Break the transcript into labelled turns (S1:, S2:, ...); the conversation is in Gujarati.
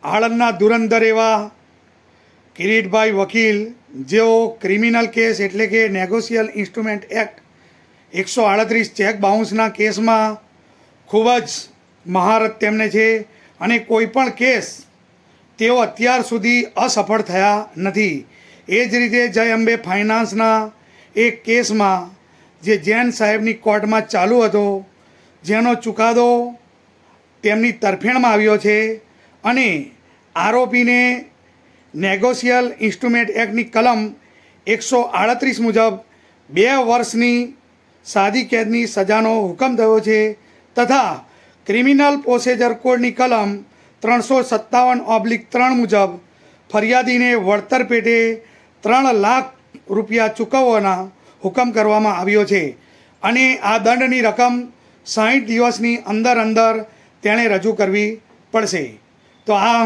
S1: આણંદના ધુરંધર એવા કિરીટભાઈ વકીલ, જેઓ ક્રિમિનલ કેસ એટલે કે નેગોશિયલ ઇન્સ્ટ્રુમેન્ટ એક્ટ 138 ચેક બાઉન્સના કેસમાં ખૂબ જ મહારથ તેમને છે અને કોઈ પણ કેસ તેઓ અત્યાર સુધી અસફળ થયા નથી. એ જ રીતે જય અંબે ફાઇનાન્સના એક કેસમાં જે જૈન સાહેબની કોર્ટમાં ચાલુ હતો, જેનો ચુકાદો તેમની તરફેણમાં આવ્યો છે અને આરોપીને નેગોશિયલ ઇન્સ્ટ્રુમેન્ટ એક્ટની કલમ 138 મુજબ 2 વર્ષની સાદી કેદની સજાનો હુકમ થયો છે તથા ક્રિમિનલ પ્રોસિજર કોડની કલમ 357/3 મુજબ ફરિયાદીને વળતર પેટે 3 લાખ રૂપિયા ચૂકવવાના હુકમ કરવામાં આવ્યો છે અને આ દંડની રકમ 60 દિવસની અંદર તેણે રજૂ કરવી પડશે. તો આ